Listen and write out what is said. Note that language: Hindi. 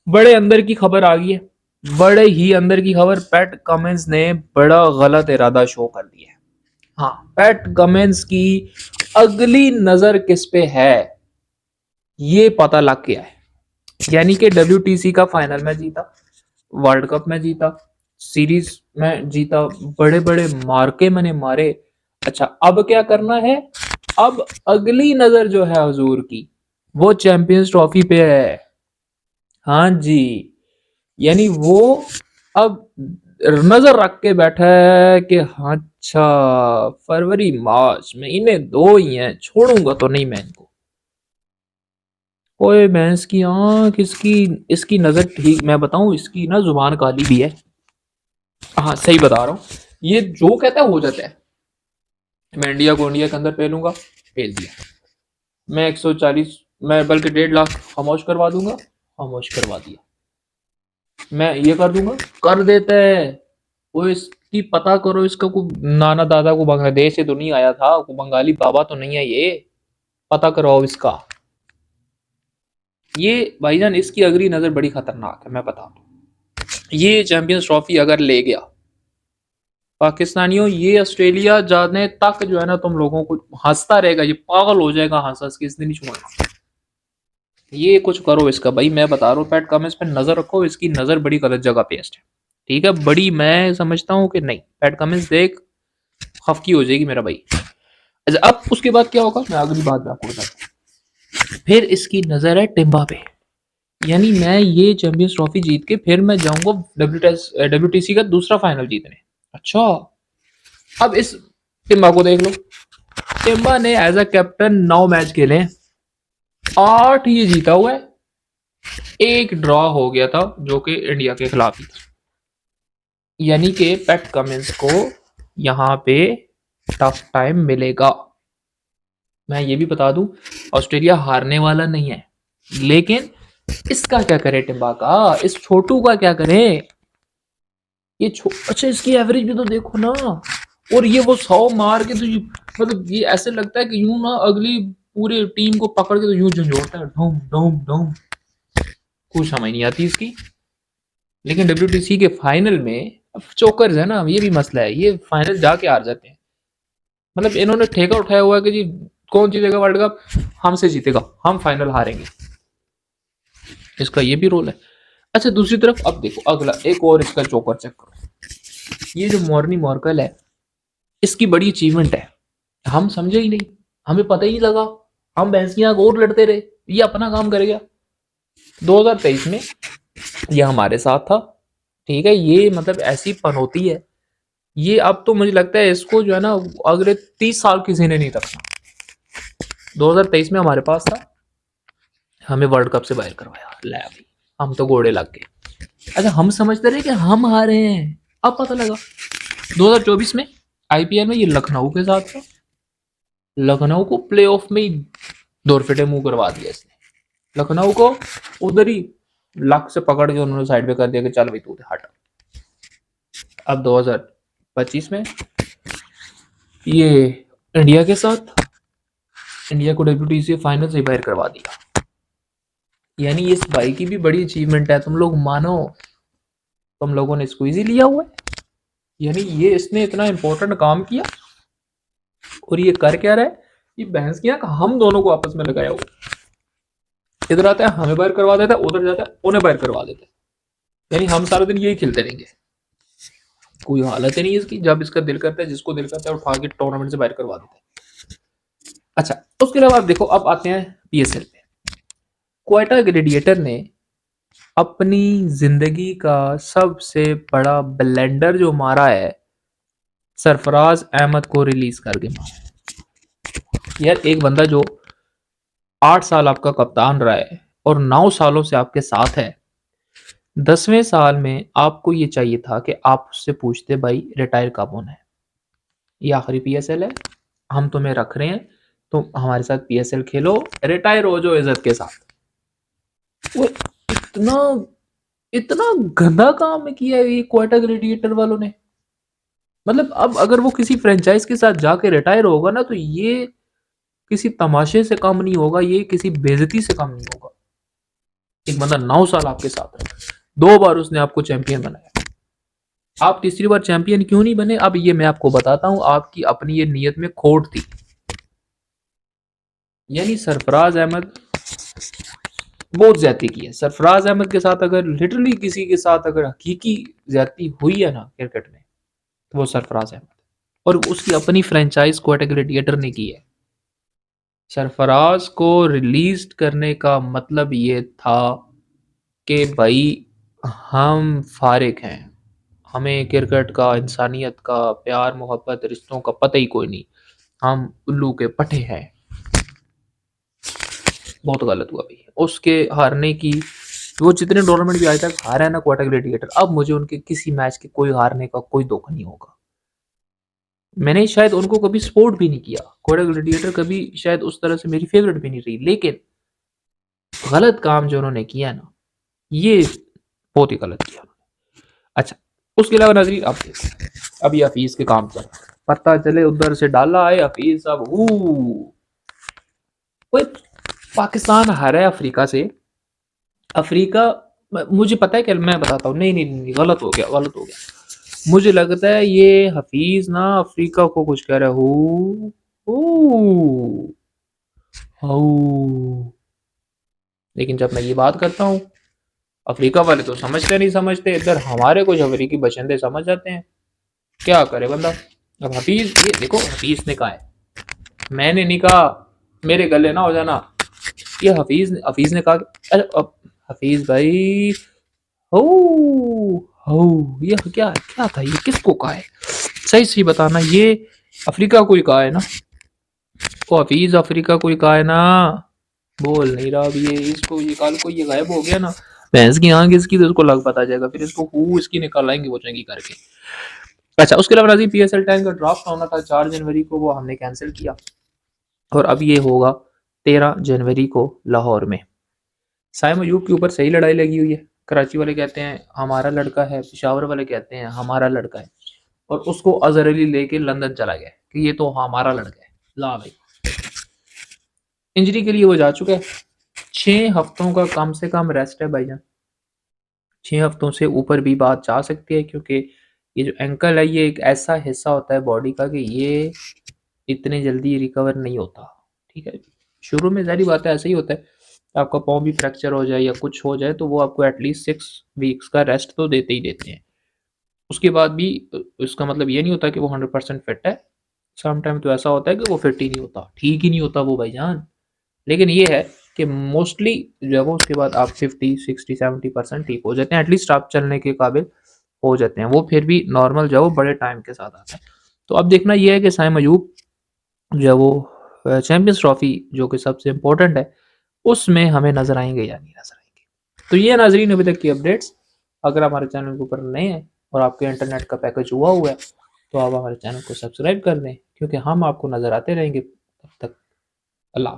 बड़े अंदर की खबर आ गई है, बड़े ही अंदर की खबर। पैट कमिंस ने बड़ा गलत इरादा शो कर दिया है। हाँ, पैट कमिंस की अगली नजर किस पे है ये पता लग गया है। यानी कि WTC का फाइनल में जीता, वर्ल्ड कप में जीता, सीरीज में जीता, बड़े बड़े मार्के मैंने मारे। अच्छा, अब क्या करना है? अब अगली नजर जो है हजूर की, वो चैंपियंस ट्रॉफी पे है। हाँ जी, यानी वो अब नजर रख के बैठा है कि हाँ, अच्छा, फरवरी मार्च में इन्हें दो ही हैं, छोड़ूंगा तो नहीं मैं इनको। ओए भैंस की आंख, इसकी इसकी नजर ठीक, मैं बताऊं, इसकी ना जुबान काली भी है। हाँ, सही बता रहा हूँ। ये जो कहता है हो जाता है। मैं इंडिया को इंडिया के अंदर पेलूंगा, पेल दिया। मैं 140, मैं बल्कि 1.5 लाख खामोश करवा दूंगा, खामोश करवा दिया। मैं ये कर दूंगा, कर देता है। वो इसकी पता करो, इसका को नाना दादा को बांग्लादेश से तो नहीं आया था, को बंगाली बाबा तो नहीं है ये, पता कराओ इसका। ये भाईजान, इसकी अगली नजर बड़ी खतरनाक है, मैं बता दूं। ये चैंपियंस ट्रॉफी अगर ले गया पाकिस्तानियों, ये ऑस्ट्रेलिया जाने तक जो है ना, तुम लोगों को हंसता रहेगा, ये पागल हो जाएगा हंस हंस के, इसने नहीं छोड़ना। ये कुछ करो इसका भाई, मैं बता रहा हूँ। पैट कमिंस पे नजर रखो, इसकी नजर बड़ी गलत जगह पे है इस टाइम। ठीक है, बड़ी मैं समझता हूँ कि नहीं, पैट कमिंस देख खफकी हो जाएगी मेरा भाई। अच्छा, अब उसके बाद क्या होगा मैं अगली बात में आपको बताता हूँ। फिर इसकी नजर है टिम्बा पे। यानी मैं ये चैंपियंस ट्रॉफी जीत के फिर मैं जाऊंगा WTC का दूसरा फाइनल जीतने। अच्छा, अब इस टिम्बा को देख लो। टिम्बा ने एज अ कैप्टन 9 मैच खेले, 8 ये जीता हुआ है, एक ड्रॉ हो गया था जो कि इंडिया के खिलाफ ही था। यानी कि पैट कमिंस को यहाँ पे टफ टाइम मिलेगा। मैं ये भी बता दूं, ऑस्ट्रेलिया हारने वाला नहीं है, लेकिन इसका क्या करे टिम्बा का, इस छोटू का क्या करे? अच्छा, इसकी एवरेज भी तो देखो ना। और ये वो 100 मार के तो मतलब ये ऐसे लगता है कि यूं ना अगली पूरे टीम को पकड़ के तो यूं झंझोड़ता है, ढूम ढूम ढूम। कुछ समझ नहीं आती इसकी। लेकिन WTC के फाइनल में अब चोकर्स है ना, ये भी मसला है, ये फाइनल जाके हार जाते हैं। मतलब इन्होंने ठेका उठाया हुआ है कि जी कौन जीतेगा वर्ल्ड कप, हमसे जीतेगा, हम फाइनल हारेंगे। इसका ये भी रोल है। अच्छा, दूसरी तरफ अब देखो अगला एक और इसका चोकर चेक करो। ये जो मॉर्नी मॉर्कल है, इसकी बड़ी अचीवमेंट है, हम समझे ही नहीं, हमें पता ही नहीं लगा। हम भैंसियां और लड़ते रहे, ये अपना काम करेगा। 2023 में ये हमारे साथ था। ठीक है, ये मतलब ऐसी पनौती है, ये अब तो मुझे लगता है इसको जो है ना अगले 30 साल किसी ने नहीं रखना। 2023 में हमारे पास था, हमें वर्ल्ड कप से बाहर करवाया, ले अभी हम तो घोड़े लग गए। अच्छा, हम समझते रहे कि हम हारे हैं, अब पता लगा 2024 में IPL में ये लखनऊ के साथ था, लखनऊ को प्ले ऑफ में ही दौरफेटे मुंह करवा दिया इसने। लखनऊ को उधर ही लक से पकड़ के उन्होंने साइड पे कर दिया कि चल भाई तू हट। अब 2025 में ये इंडिया के साथ, इंडिया को WTC फाइनल से बाहर करवा दिया। यानी इस भाई की भी बड़ी अचीवमेंट है, तुम लोग मानो। तुम लोगों ने इसको इजी लिया हुआ है। यानी ये इसने इतना इंपॉर्टेंट काम किया, और ये कर क्या रहा है? ये बहस किया कि हम दोनों को आपस में लगाया हुआ। इधर आता है हमें बाहर करवा देता है, उधर जाता है उन्हें बाहर करवा देता है। यानी हम सारा दिन यही खेलते रहेंगे, कोई हालत ही नहीं इसकी। जब इसका दिल करता है, जिसको दिल करता है उठा के टूर्नामेंट से बाहर करवा देता है। अच्छा, उसके अलावा आप देखो, अब आते हैं PSL पे। क्वेटा ग्लेडिएटर ने अपनी जिंदगी का सबसे बड़ा ब्लेंडर जो मारा है, सरफराज अहमद को रिलीज करके मारा। यार, एक बंदा जो 8 साल आपका कप्तान रहा है और 9 सालों से आपके साथ है, 10वें साल में आपको ये चाहिए था कि आप उससे पूछते भाई रिटायर कब होना है, ये आखिरी PSL है, हम तुम्हें रख रहे हैं, तुम हमारे साथ PSL खेलो, रिटायर हो जाओ इज्जत के साथ। वो इतना इतना गंदा काम किया है ये क्वार्टर ग्लेडिएटर वालों ने। मतलब अब अगर वो किसी फ्रेंचाइज के साथ जाके रिटायर होगा ना, तो ये किसी तमाशे से कम नहीं होगा, ये किसी बेइज्जती से कम नहीं होगा। एक बंदा 9 साल आपके साथ रहा, 2 बार उसने आपको चैंपियन बनाया, आप तीसरी बार चैंपियन क्यों नहीं बने? अब ये मैं आपको बताता हूं, आपकी अपनी ये नीयत में खोट थी। यानी सरफराज अहमद बहुत ज्यादती की है। सरफराज अहमद के साथ अगर लिटरली किसी के साथ अगर हकीकी ज्यादती हुई है ना क्रिकेट में, तो वो सरफराज अहमद, और उसकी अपनी फ्रेंचाइज क्वाटा ग्लेडिएटर ने की है। सरफराज को रिलीज करने का मतलब ये था कि भाई हम फारिग हैं, हमें क्रिकेट का, इंसानियत का, प्यार मोहब्बत रिश्तों का पता ही कोई नहीं, हम उल्लू के पट्टे हैं। बहुत गलत हुआ भाई उसके हारने की। वो जितने टूर्नामेंट भी आज तक हारा है ना क्वार्टर ग्लेडिएटर, अब मुझे उनके किसी मैच के कोई हारने का कोई दुख नहीं होगा। मैंने शायद उनको कभी सपोर्ट भी नहीं किया, क्वार्टर ग्लेडिएटर कभी शायद उस तरह से मेरी फेवरेट भी नहीं रही, लेकिन गलत काम जो उन्होंने किया ना, ये बहुत ही गलत किया उन्होंने। अच्छा, उसके अलावा नाजरीन आप देखो, अभी हफीज के काम पर पता चले उधर से डाला है हफीज साहब, कोई पाकिस्तान हारा है अफ्रीका से। अफ्रीका, मुझे पता है कि मैं बताता हूँ, नहीं नहीं नहीं, गलत हो गया, गलत हो गया। मुझे लगता है ये हफीज ना अफ्रीका को कुछ कह रहा है, लेकिन जब मैं ये बात करता हूँ, अफ्रीका वाले तो समझते नहीं समझते, इधर हमारे कुछ अफ्रीकी बशिंदे समझ जाते हैं। क्या करे बंदा। अब हफीज, ये देखो हफीज ने कहा है, मैंने नहीं कहा, मेरे गले ना हो जाना। ये हफीज ने कहा अरे अब हफीज भाई, हो ये क्या क्या था, ये किसको कहा है? सही सही बताना, ये अफ्रीका को ही कहा है ना? वो हफीज अफ्रीका को ही कहा है ना? बोल नहीं रहा अब ये, इसको ये कल को ये गायब हो गया ना, भैंस की आंख इसकी, तो इसको लग पता जाएगा, फिर इसको इसकी निकाल आएंगे वो चंगी करके। अच्छा, उसके अलावा राजी PSL 10 का ड्राफ्ट होना था 4 जनवरी को, वो हमने कैंसिल किया, और अब ये होगा 13 जनवरी को लाहौर में। साइम अयूब के ऊपर सही लड़ाई लगी हुई है। कराची वाले कहते हैं हमारा लड़का है, पिशावर वाले कहते हैं हमारा लड़का है, और उसको अजहर अली लेके लंदन चला गया कि ये तो हमारा लड़का है। ला भाई, इंजरी के लिए वो जा चुका है। 6 हफ्तों का कम से कम रेस्ट है भाईजान, 6 हफ्तों से ऊपर भी बात जा सकती है, क्योंकि ये जो एंकल है ये एक ऐसा हिस्सा होता है बॉडी का कि ये इतने जल्दी रिकवर नहीं होता। ठीक है, शुरू में जारी बात है ऐसा ही होता है, आपका पाँव भी फ्रैक्चर हो जाए या कुछ हो जाए तो वो आपको एटलीस्ट 6 वीक्स का रेस्ट तो देते ही देते हैं। उसके बाद भी इसका मतलब ये नहीं होता कि वो 100% फिट है। समटाइम तो ऐसा होता है कि वो फिट ही नहीं होता, ठीक ही नहीं होता वो भाईजान। लेकिन ये है कि मोस्टली जो है वो उसके बाद आप 50 60 70% ठीक हो जाते हैं, एटलीस्ट आप चलने के काबिल हो जाते हैं। वो फिर भी नॉर्मल जो है वो बड़े टाइम के साथ आता है। तो अब देखना ये है कि साइम अयूब जो है वो चैंपियंस ट्रॉफी जो कि सबसे इम्पोर्टेंट है उसमें हमें नजर आएंगे या नहीं नजर आएंगे। तो ये नाजरीन अभी तक की अपडेट्स। अगर हमारे चैनल के ऊपर नए हैं और आपके इंटरनेट का पैकेज हुआ है तो आप हमारे चैनल को सब्सक्राइब कर दें, क्योंकि हम आपको नजर आते रहेंगे। तब तक अल्लाह।